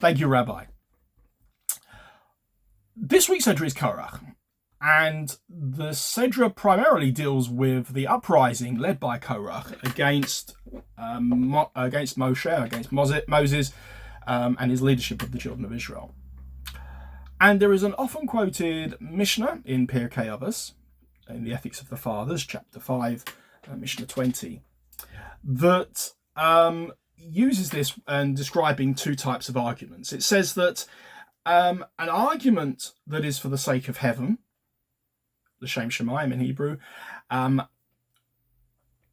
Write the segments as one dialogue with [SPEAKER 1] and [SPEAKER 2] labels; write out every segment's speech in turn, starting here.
[SPEAKER 1] Thank you, Rabbi. This week's Sedra is Korach, and the Sedra primarily deals with the uprising led by Korach against Moshe, against Moses, and his leadership of the children of Israel. And there is an often quoted Mishnah in Pirkei Avos, in the Ethics of the Fathers, chapter 5, Mishnah 20, that uses this and describing two types of arguments. It says that an argument that is for the sake of heaven, l'shem shamayim in Hebrew,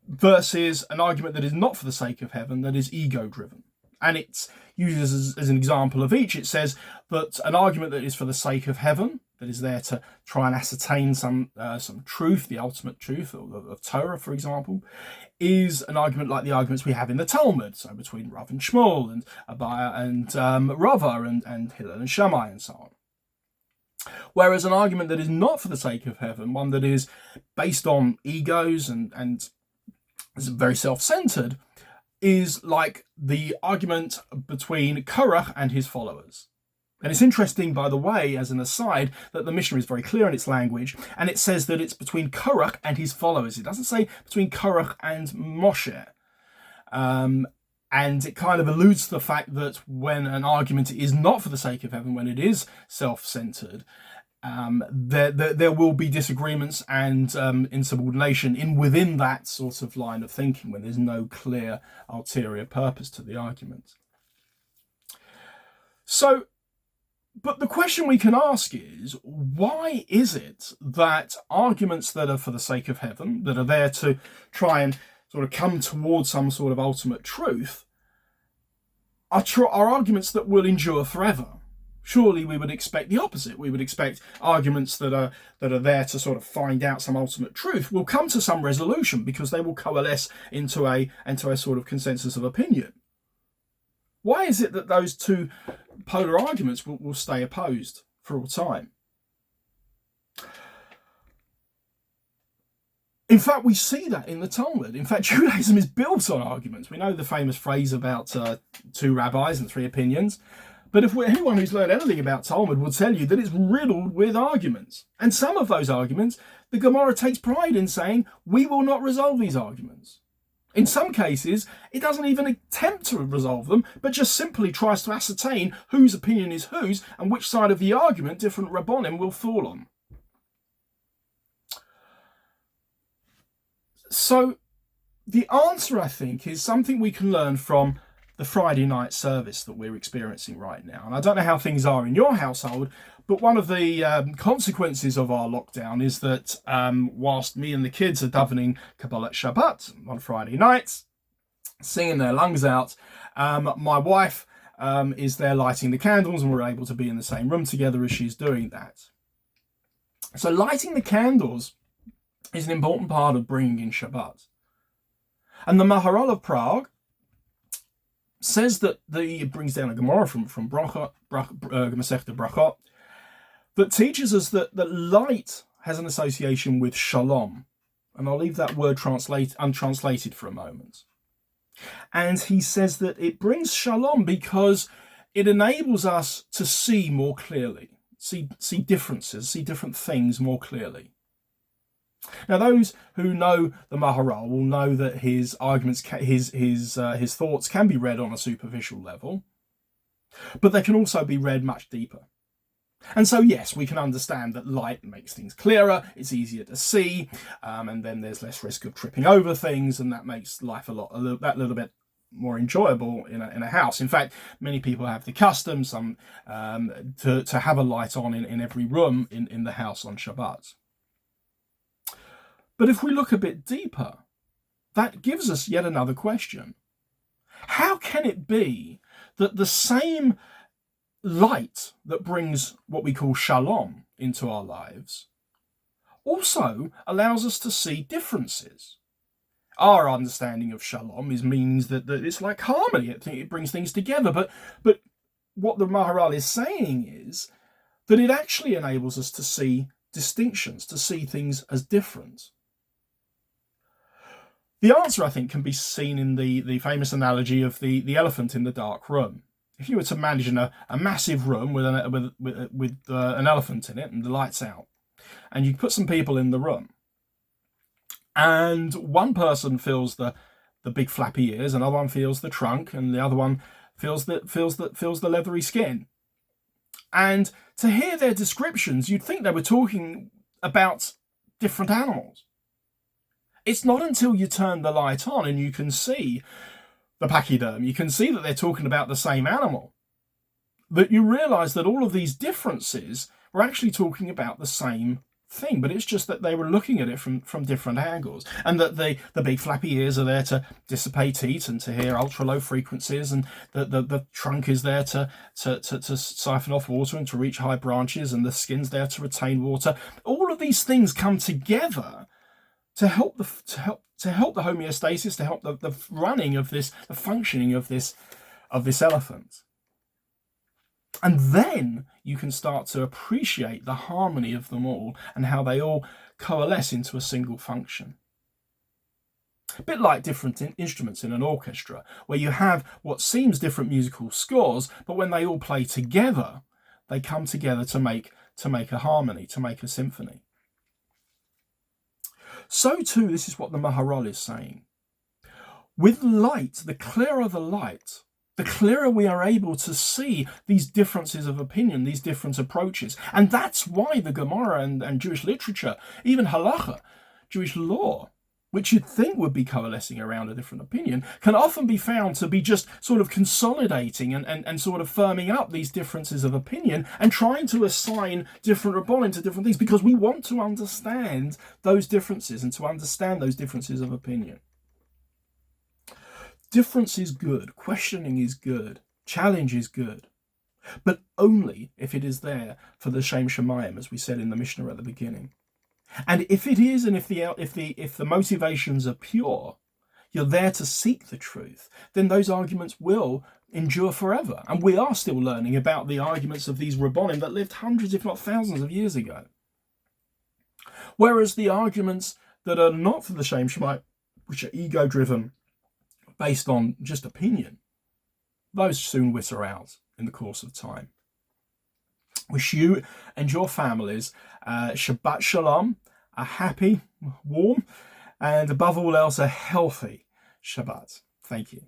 [SPEAKER 1] versus an argument that is not for the sake of heaven, that is ego-driven. And it uses as an example of each. It says that an argument that is for the sake of heaven, that is there to try and ascertain some truth, the ultimate truth of Torah, for example, is an argument like the arguments we have in the Talmud, so between Rav and Shmuel, and Abaye and Rava, and Hillel and Shammai, and so on. Whereas an argument that is not for the sake of heaven, one that is based on egos and is very self-centered, is like the argument between Korach and his followers. And it's interesting, by the way, as an aside, that the Mishnah is very clear in its language, and it says that it's between Korach and his followers. It doesn't say between Korach and Moshe. And it kind of alludes to the fact that when an argument is not for the sake of heaven, when it is self-centered, there will be disagreements and insubordination within that sort of line of thinking, when there's no clear ulterior purpose to the argument. So, but the question we can ask is, why is it that arguments that are for the sake of heaven, that are there to try and sort of come towards some sort of ultimate truth, are arguments that will endure forever? Surely we would expect the opposite. We would expect arguments that are there to sort of find out some ultimate truth will come to some resolution, because they will coalesce into a sort of consensus of opinion. Why is it that those two polar arguments will stay opposed for all time? In fact, we see that in the Talmud. In fact, Judaism is built on arguments. We know the famous phrase about two rabbis and three opinions. But anyone who's learned anything about Talmud will tell you that it's riddled with arguments. And some of those arguments, the Gemara takes pride in saying, we will not resolve these arguments. In some cases, it doesn't even attempt to resolve them, but just simply tries to ascertain whose opinion is whose and which side of the argument different Rabbonim will fall on. So the answer, I think, is something we can learn from the Friday night service that we're experiencing right now. And I don't know how things are in your household, but one of the consequences of our lockdown is that whilst me and the kids are davening Kabbalat Shabbat on Friday nights, singing their lungs out, my wife is there lighting the candles, and we're able to be in the same room together as she's doing that. So lighting the candles is an important part of bringing in Shabbat. And the Maharal of Prague says that it brings down a Gemara from Masechta Brachot that teaches us that light has an association with shalom. And I'll leave that word untranslated for a moment. And he says that it brings shalom because it enables us to see more clearly, see differences, see different things more clearly. Now, those who know the Maharal will know that his arguments, his thoughts can be read on a superficial level, but they can also be read much deeper. And so, yes, we can understand that light makes things clearer, it's easier to see, and then there's less risk of tripping over things, and that makes life a little bit more enjoyable in a house. In fact, many people have the custom to have a light on in every room in the house on Shabbat. But if we look a bit deeper, that gives us yet another question. How can it be that the same light that brings what we call shalom into our lives also allows us to see differences? Our understanding of shalom means that it's like harmony. It brings things together. But what the Maharal is saying is that it actually enables us to see distinctions, to see things as different. The answer, I think, can be seen in the famous analogy of the elephant in the dark room. if you were to imagine a massive room with an elephant in it and the lights out, and you put some people in the room, and one person feels the big flappy ears, another one feels the trunk, and the other one feels the leathery skin. And to hear their descriptions, you'd think they were talking about different animals. It's not until you turn the light on and you can see the pachyderm, you can see that they're talking about the same animal, that you realise that all of these differences were actually talking about the same thing, but it's just that they were looking at it from different angles, and that the big flappy ears are there to dissipate heat and to hear ultra low frequencies, and the trunk is there to siphon off water and to reach high branches, and the skin's there to retain water. All of these things come together to help the homeostasis, to help the running of this, the functioning of this elephant. And then you can start to appreciate the harmony of them all and how they all coalesce into a single function. A bit like different instruments in an orchestra, where you have what seems different musical scores, but when they all play together, they come together to make a harmony, to make a symphony. So too, this is what the Maharal is saying. With light, the clearer the light, the clearer we are able to see these differences of opinion, these different approaches. And that's why the Gemara and Jewish literature, even halacha, Jewish law, which you'd think would be coalescing around a different opinion, can often be found to be just sort of consolidating and sort of firming up these differences of opinion and trying to assign different rabbanim to different things, because we want to understand those differences and to understand those differences of opinion. Difference is good, questioning is good, challenge is good, but only if it is there for the Shem Shemayim, as we said in the Mishnah at the beginning. And if it is, and if the motivations are pure, you're there to seek the truth, then those arguments will endure forever. And we are still learning about the arguments of these rabbanim that lived hundreds, if not thousands of years ago. Whereas the arguments that are not for the Shem Shemayim, which are ego-driven, based on just opinion, those soon witter out in the course of time. Wish you and your families Shabbat Shalom, a happy, warm, and above all else, a healthy Shabbat. Thank you.